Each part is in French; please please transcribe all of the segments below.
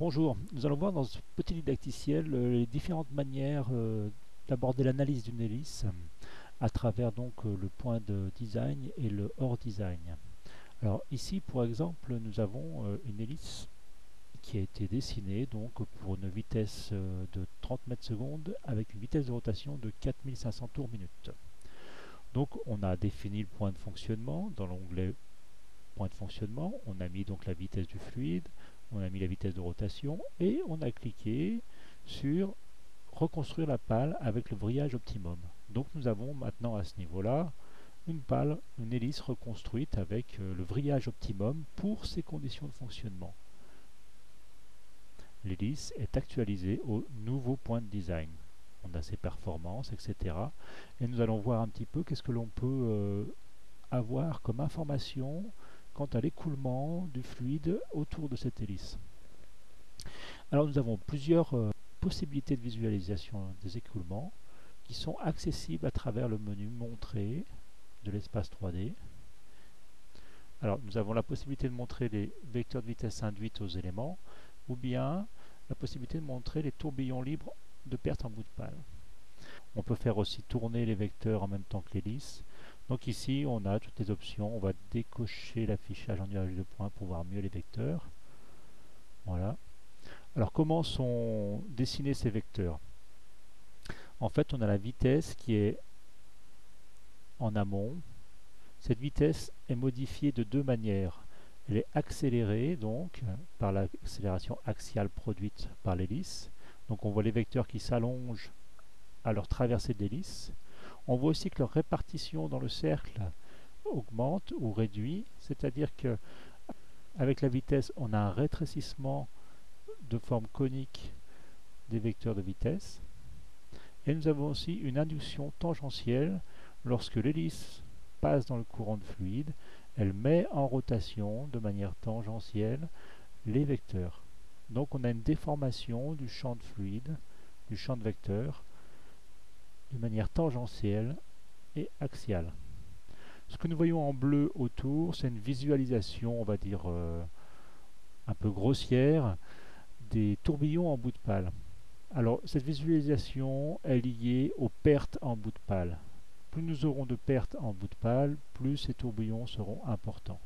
Bonjour, nous allons voir dans ce petit didacticiel les différentes manières d'aborder l'analyse d'une hélice à travers le point de design et le hors design. Alors ici pour exemple nous avons une hélice qui a été dessinée donc pour une vitesse de 30 mètres secondes avec une vitesse de rotation de 4500 tours minute. Donc on a défini le point de fonctionnement dans l'onglet point de fonctionnement, on a mis donc la vitesse du fluide, on a mis la vitesse de rotation et on a cliqué sur reconstruire la pale avec le vrillage optimum. Donc nous avons maintenant à ce niveau-là une pale, une hélice reconstruite avec le vrillage optimum pour ses conditions de fonctionnement. L'hélice est actualisée au nouveau point de design. On a ses performances, etc. Et nous allons voir un petit peu qu'est-ce que l'on peut avoir comme information quant à l'écoulement du fluide autour de cette hélice. Alors nous avons plusieurs possibilités de visualisation des écoulements qui sont accessibles à travers le menu Montrer de l'espace 3D. Alors nous avons la possibilité de montrer les vecteurs de vitesse induite aux éléments ou bien la possibilité de montrer les tourbillons libres de perte en bout de pale. On peut faire aussi tourner les vecteurs en même temps que l'hélice. Donc ici, on a toutes les options. On va décocher l'affichage en nuage de points pour voir mieux les vecteurs. Voilà. Alors comment sont dessinés ces vecteurs? En fait, on a la vitesse qui est en amont. Cette vitesse est modifiée de deux manières. Elle est accélérée donc par l'accélération axiale produite par l'hélice. Donc on voit les vecteurs qui s'allongent à leur traversée de l'hélice. On voit aussi que leur répartition dans le cercle augmente ou réduit, c'est-à-dire que avec la vitesse, on a un rétrécissement de forme conique des vecteurs de vitesse. Et nous avons aussi une induction tangentielle lorsque l'hélice passe dans le courant de fluide, elle met en rotation de manière tangentielle les vecteurs. Donc on a une déformation du champ de fluide, du champ de vecteurs, de manière tangentielle et axiale. Ce que nous voyons en bleu autour, c'est une visualisation, on va dire, un peu grossière des tourbillons en bout de pale. Alors, cette visualisation est liée aux pertes en bout de pale. Plus nous aurons de pertes en bout de pale, plus ces tourbillons seront importants.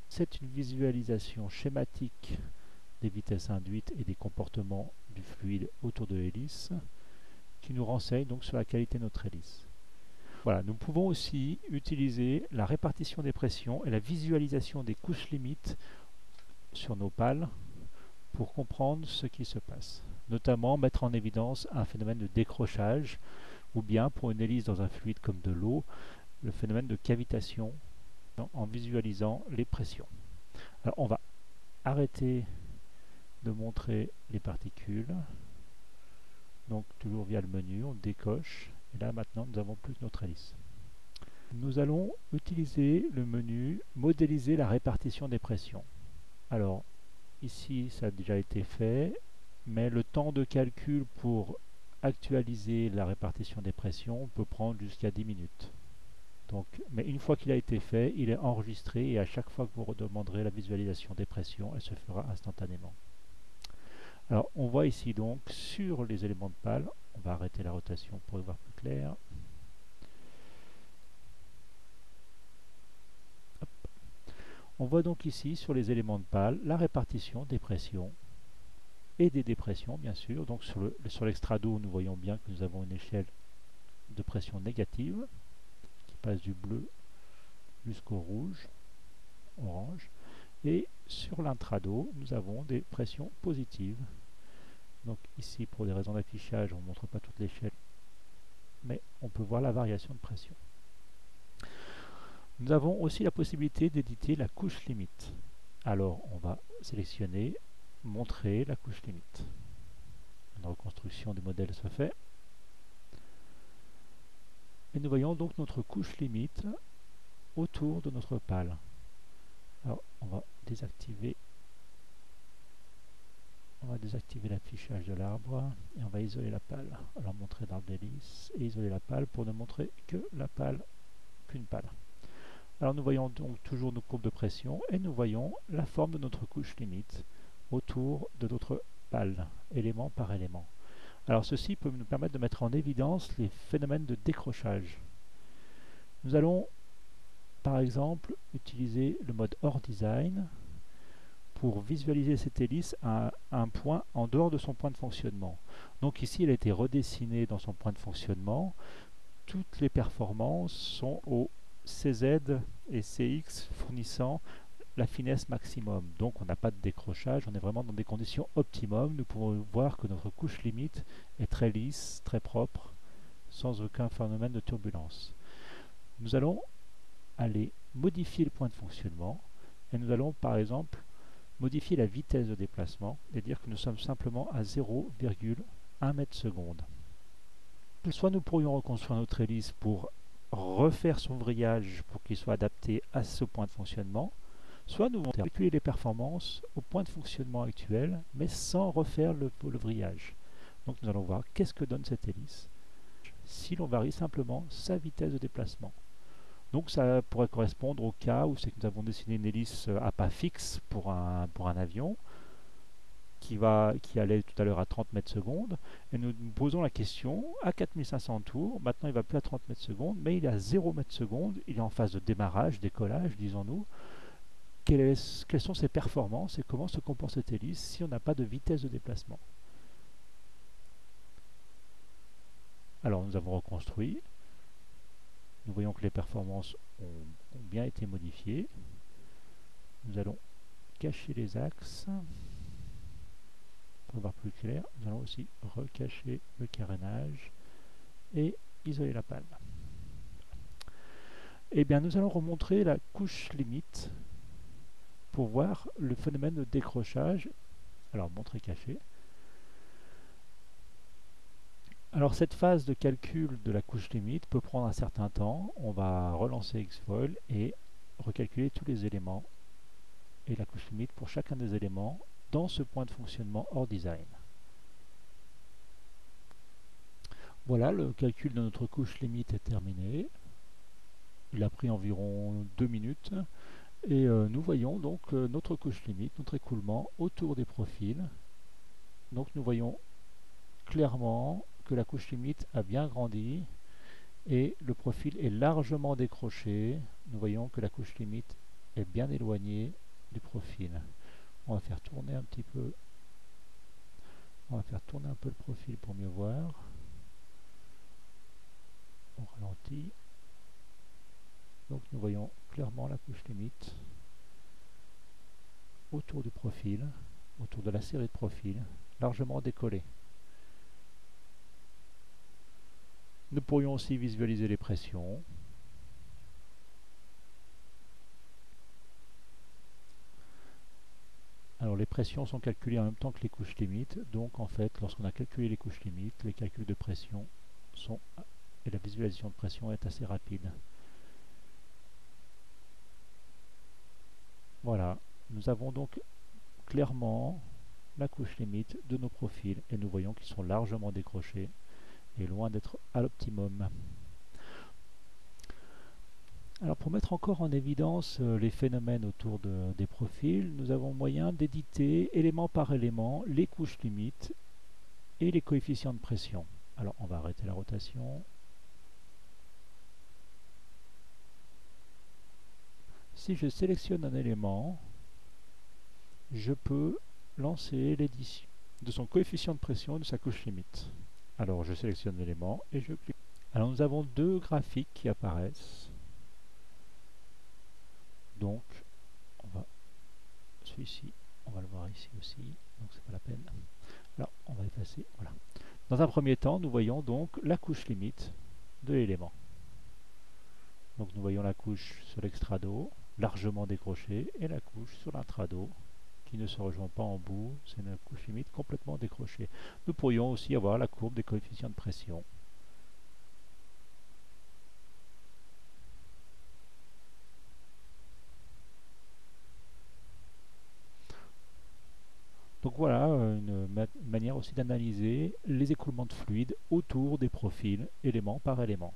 C'est une visualisation schématique des vitesses induites et des comportements du fluide autour de l'hélice qui nous renseigne donc sur la qualité de notre hélice. Voilà, nous pouvons aussi utiliser la répartition des pressions et la visualisation des couches limites sur nos pales pour comprendre ce qui se passe. Notamment mettre en évidence un phénomène de décrochage ou bien pour une hélice dans un fluide comme de l'eau, le phénomène de cavitation en visualisant les pressions. Alors on va arrêter de montrer les particules. Donc toujours via le menu, on décoche. Et là maintenant nous avons plus que notre hélice. Nous allons utiliser le menu modéliser la répartition des pressions. Alors ici ça a déjà été fait, mais le temps de calcul pour actualiser la répartition des pressions peut prendre jusqu'à 10 minutes. Donc, mais une fois qu'il a été fait, il est enregistré et à chaque fois que vous redemanderez la visualisation des pressions, elle se fera instantanément. Alors on voit ici donc sur les éléments de pale, on va arrêter la rotation pour y voir plus clair. Hop. On voit donc ici sur les éléments de pale la répartition des pressions et des dépressions bien sûr. Donc sur l'extrado nous voyons bien que nous avons une échelle de pression négative qui passe du bleu jusqu'au rouge, orange. Et sur l'intrado nous avons des pressions positives. Donc ici pour des raisons d'affichage on ne montre pas toute l'échelle, mais on peut voir la variation de pression. Nous avons aussi la possibilité d'éditer la couche limite. Alors on va sélectionner montrer la couche limite. Une reconstruction du modèle se fait. Et nous voyons donc notre couche limite autour de notre pale. Alors on va désactiver l'affichage de l'arbre et on va isoler la pale. Alors montrer dans l'hélice et isoler la pale pour ne montrer que la pale, qu'une pale. Alors nous voyons donc toujours nos courbes de pression et nous voyons la forme de notre couche limite autour de notre pal, élément par élément. Alors ceci peut nous permettre de mettre en évidence les phénomènes de décrochage. Nous allons par exemple utiliser le mode hors design pour visualiser cette hélice à un point en dehors de son point de fonctionnement. Donc ici elle a été redessinée dans son point de fonctionnement. Toutes les performances sont au CZ et CX fournissant la finesse maximum. Donc on n'a pas de décrochage, on est vraiment dans des conditions optimum. Nous pouvons voir que notre couche limite est très lisse, très propre, sans aucun phénomène de turbulence. Nous allons aller modifier le point de fonctionnement et nous allons par exemple modifier la vitesse de déplacement et dire que nous sommes simplement à 0,1 mètre seconde. Soit nous pourrions reconstruire notre hélice pour refaire son vrillage pour qu'il soit adapté à ce point de fonctionnement, soit nous allons calculer les performances au point de fonctionnement actuel, mais sans refaire le vrillage. Donc nous allons voir qu'est-ce que donne cette hélice si l'on varie simplement sa vitesse de déplacement. Donc ça pourrait correspondre au cas où c'est que nous avons dessiné une hélice à pas fixe pour un avion qui allait tout à l'heure à 30 mètres secondes, et nous nous posons la question, à 4500 tours, maintenant il ne va plus à 30 mètres secondes, mais il est à 0 mètres secondes, il est en phase de démarrage, décollage, disons-nous. Quelles sont ses performances et comment se comporte cette hélice si on n'a pas de vitesse de déplacement? Alors nous avons reconstruit, nous voyons que les performances ont bien été modifiées. Nous allons cacher les axes pour voir plus clair. Nous allons aussi recacher le carénage et isoler la palme. Et bien nous allons remontrer la couche limite pour voir le phénomène de décrochage. Alors montrer caché. Alors cette phase de calcul de la couche limite peut prendre un certain temps. On va relancer Xfoil et recalculer tous les éléments et la couche limite pour chacun des éléments dans ce point de fonctionnement hors design. Voilà, le calcul de notre couche limite est terminé. Il a pris environ 2 minutes. Et nous voyons donc notre couche limite, notre écoulement autour des profils. Donc nous voyons clairement que la couche limite a bien grandi et le profil est largement décroché. Nous voyons que la couche limite est bien éloignée du profil. On va faire tourner un petit peu. On va faire tourner un peu le profil pour mieux voir. On ralentit. Donc nous voyons clairement la couche limite autour du profil, autour de la série de profils, largement décollée. Nous pourrions aussi visualiser les pressions. Alors les pressions sont calculées en même temps que les couches limites, donc en fait lorsqu'on a calculé les couches limites, les calculs de pression sont et la visualisation de pression est assez rapide. Voilà, nous avons donc clairement la couche limite de nos profils et nous voyons qu'ils sont largement décrochés et loin d'être à l'optimum. Alors pour mettre encore en évidence les phénomènes autour des profils, nous avons moyen d'éditer élément par élément les couches limites et les coefficients de pression. Alors on va arrêter la rotation. Si je sélectionne un élément, je peux lancer l'édition de son coefficient de pression et de sa couche limite. Alors je sélectionne l'élément et je clique. Alors nous avons deux graphiques qui apparaissent. Donc celui-ci, on va le voir ici aussi, donc c'est pas la peine. Alors on va effacer, voilà. Dans un premier temps, nous voyons donc la couche limite de l'élément. Donc nous voyons la couche sur l'extrado, largement décrochée, et la couche sur l'intrado, qui ne se rejoint pas en bout, c'est une couche limite complètement décrochée. Nous pourrions aussi avoir la courbe des coefficients de pression. Donc voilà une manière aussi d'analyser les écoulements de fluide autour des profils, élément par élément.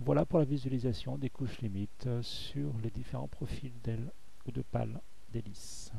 Voilà pour la visualisation des couches limites sur les différents profils d'ailes ou de pales d'hélice.